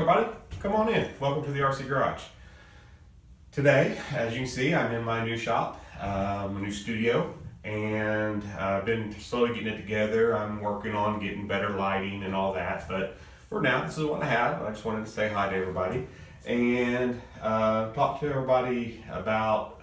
everybody, come on in. Welcome to the RC Garage. Today, as you can see, I'm in my new shop, my new studio, and I've been slowly getting it together. I'm working on getting better lighting and all that, but for now, this is what I have. I just wanted to say hi to everybody and talk to everybody about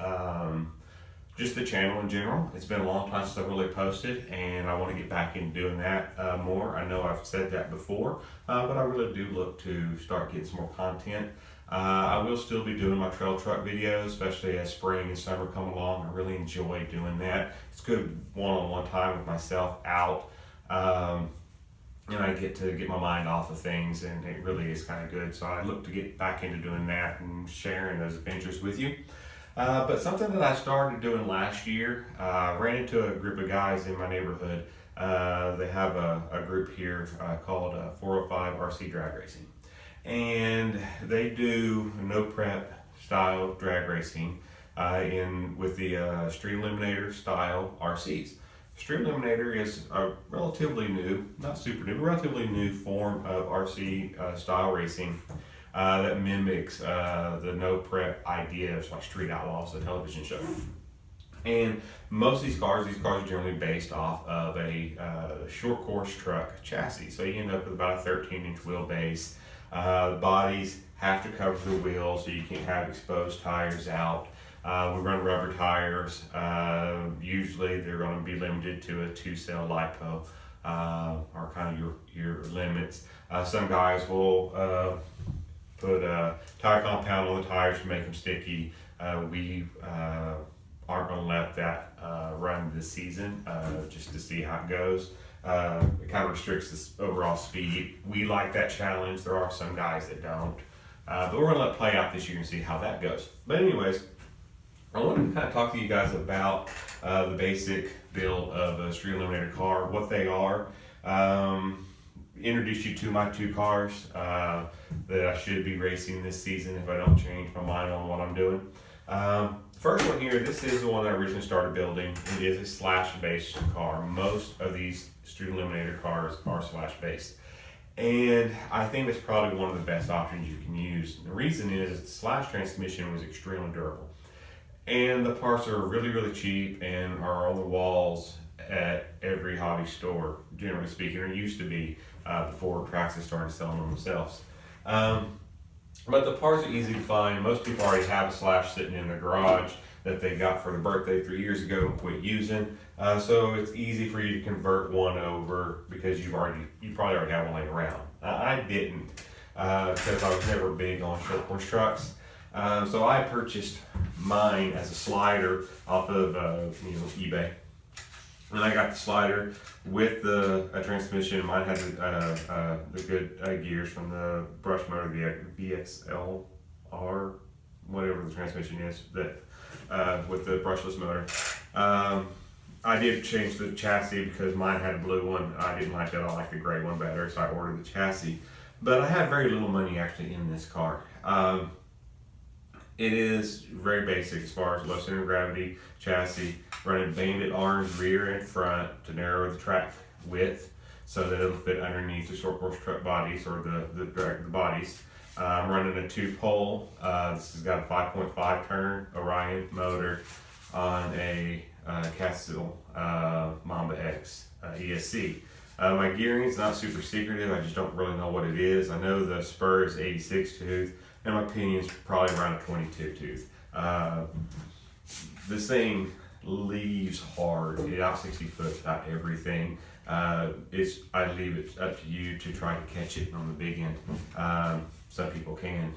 just the channel in general. It's been a long time since I really posted, and I want to get back into doing that more. I know I've said that before, but I really do look to start getting some more content. I will still be doing my trail truck videos, especially as spring and summer come along. I really enjoy doing that. It's good one-on-one time with myself out. And I get to get my mind off of things, and it really is kind of good. So I look to get back into doing that and sharing those adventures with you. But something that I started doing last year, ran into a group of guys in my neighborhood. They have a group here called 405 RC Drag Racing. And they do no prep style drag racing with the Street Eliminator style RCs. Street Eliminator is a relatively new, not super new, relatively new form of RC style racing that mimics the no prep ideas like Street Outlaws, the television show. And most of these cars are generally based off of a short course truck chassis. So you end up with about a 13-inch wheelbase. The bodies have to cover the wheels so you can't have exposed tires out. We run rubber tires. Usually they're going to be limited to a 2-cell LiPo, are kind of your limits. Some guys will put a tire compound on the tires to make them sticky. We aren't going to let that run this season just to see how it goes. It kind of restricts this overall speed. We like that challenge. There are some guys that don't. But we're going to let it play out this year and see how that goes. But anyways, I wanted to kind of talk to you guys about the basic build of a Street Eliminator car, what they are. Introduce you to my two cars that I should be racing this season if I don't change my mind on what I'm doing. First one here, this is the one that I originally started building. It is a slash-based car. Most of these Street Eliminator cars are slash-based. And I think it's probably one of the best options you can use. The reason is the slash transmission was extremely durable. And the parts are really, really cheap and are on the walls at every hobby store, generally speaking, or used to be before Traxxas started selling them themselves. But the parts are easy to find. Most people already have a slash sitting in their garage that they got for their birthday 3 years ago and quit using. So it's easy for you to convert one over because you probably already have one laying around. I didn't because I was never big on short course trucks. So I purchased mine as a slider off of eBay. And I got the slider with the transmission. Mine had the good gears from the brush motor, the VXLR, whatever the transmission is, that with the brushless motor. I did change the chassis because mine had a blue one. I didn't like that. I liked the gray one better, so I ordered the chassis. But I had very little money actually in this car. It is very basic as far as low center of gravity chassis, running banded orange rear and front to narrow the track width so that it'll fit underneath the short course truck bodies or the bodies. I'm running a 2-pole. This has got a 5.5 turn Orion motor on a Castiel Mamba X ESC. My gearing is not super secretive. I just don't really know what it is. I know the spur is 86 tooth. And my pinion is probably around a 22 tooth. This thing leaves hard. It out 60 foot out everything. I leave it up to you to try to catch it on the big end. Some people can.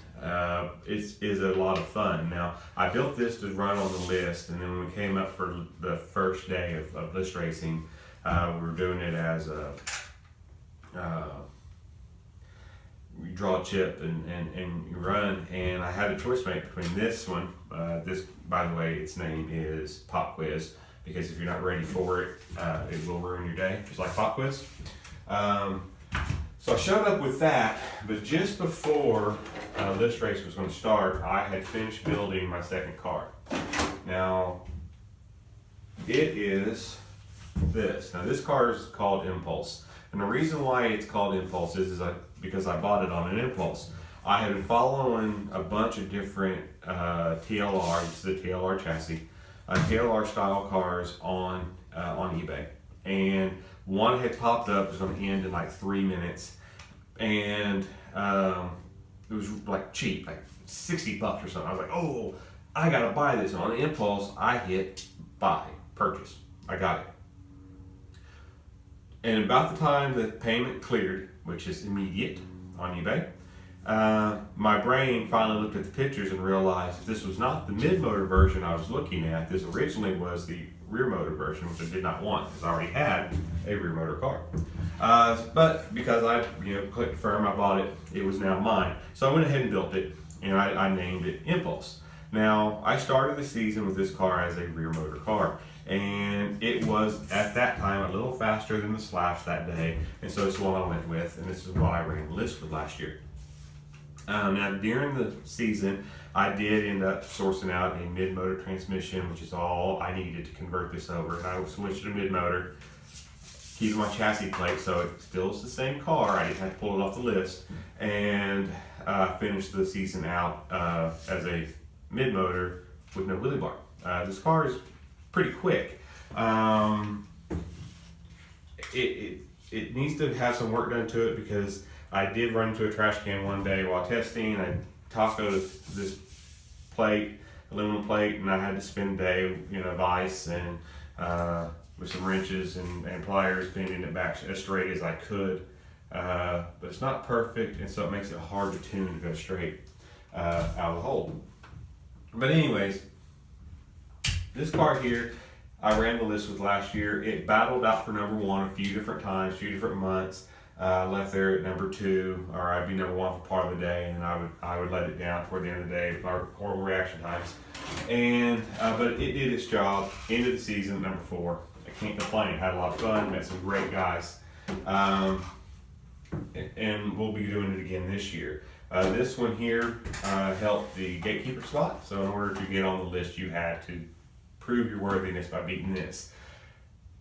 It is a lot of fun. Now, I built this to run on the list, and then when we came up for the first day of list racing, we were doing it as a you draw a chip and you run, and I had a choice to make between this one. This, by the way, its name is Pop Quiz, because if you're not ready for it, it will ruin your day, just like Pop Quiz. So I showed up with that, but just before this race was going to start, I had finished building my second car. Now, it is this. Now, this car is called Impulse. And the reason why it's called Impulse is because I bought it on an impulse. I had been following a bunch of different TLR, this is a TLR chassis, TLR style cars on eBay. And one had popped up, it was going to end in like 3 minutes. And it was like cheap, like $60 or something. I was like, oh, I got to buy this. And on the impulse, I hit buy, purchase. I got it. And about the time the payment cleared, which is immediate on eBay, my brain finally looked at the pictures and realized this was not the mid-motor version I was looking at. This originally was the rear motor version, which I did not want because I already had a rear motor car. But because I clicked firm, I bought it, it was now mine. So I went ahead and built it, and I named it Impulse. Now, I started the season with this car as a rear motor car, and it was at that time a little faster than the Slash that day, and so it's what I went with, and this is what I ran the list with last year. Now, during the season, I did end up sourcing out a mid-motor transmission, which is all I needed to convert this over, and I switched to mid-motor, keeping my chassis plate, so it still is the same car. I didn't have to pull it off the list, and finished the season out as a mid-motor with no wheelie bar. This car is pretty quick. It needs to have some work done to it because I did run into a trash can one day while testing. I tacoed this plate, aluminum plate, and I had to spend a day, of ice and with some wrenches and pliers bending it back as straight as I could. But it's not perfect, and so it makes it hard to tune to go straight out of the hole. But anyways, this car here, I ran the list with last year. It battled out for number one a few different times, a few different months. Left there at number 2, or I'd be number 1 for part of the day, and I would let it down toward the end of the day with our horrible reaction times. And but it did its job. Ended the season at number 4. I can't complain. Had a lot of fun. Met some great guys. And we'll be doing it again this year. This one here helped the gatekeeper spot. So in order to get on the list, you had to prove your worthiness by beating this.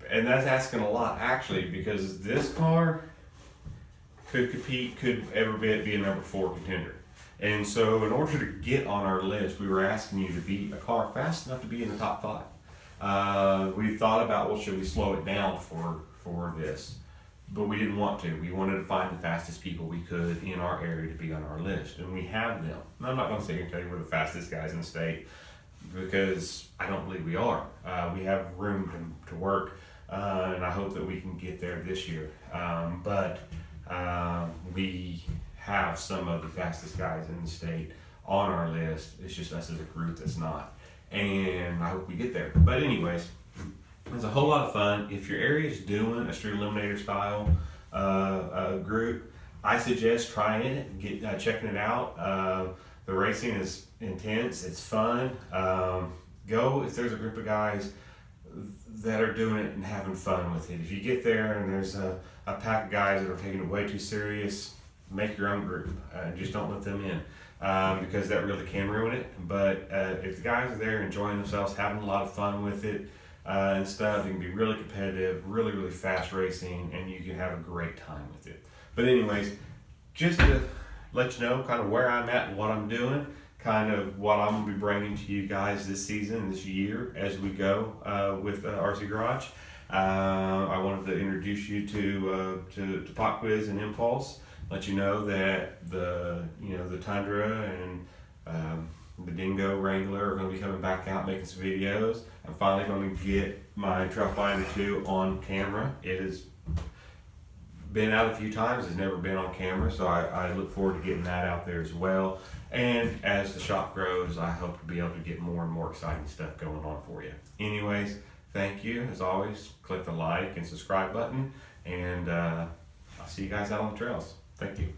And that's asking a lot, actually, because this car could compete, could ever be a number 4 contender. And so in order to get on our list, we were asking you to beat a car fast enough to be in the top 5. We thought about, well, should we slow it down for this? But we didn't want to. We wanted to find the fastest people we could in our area to be on our list, and we have them. And I'm not going to sit here and tell you we're the fastest guys in the state, because I don't believe we are. We have room to work, and I hope that we can get there this year. But we have some of the fastest guys in the state on our list. It's just us as a group that's not, and I hope we get there. But anyways, it's a whole lot of fun. If your area is doing a street eliminator style group, I suggest trying it, checking it out. The racing is intense. It's fun. Go if there's a group of guys that are doing it and having fun with it. If you get there and there's a pack of guys that are taking it way too serious, make your own group. Just don't let them in, because that really can ruin it. But if the guys are there enjoying themselves, having a lot of fun with it and stuff, it can be really competitive, really, really fast racing, and you can have a great time with it. But anyways, just to let you know kind of where I'm at and what I'm doing, kind of what I'm going to be bringing to you guys this season, this year, as we go with RC Garage. I wanted to introduce you to Pop Quiz and Impulse. Let you know that the Tundra and the Dingo Wrangler are going to be coming back out making some videos. I'm finally going to get my Trailfinder 2 on camera. It has been out a few times, it's never been on camera, so I look forward to getting that out there as well. And as the shop grows, I hope to be able to get more and more exciting stuff going on for you. Anyways, thank you. As always, click the like and subscribe button, and I'll see you guys out on the trails. Thank you.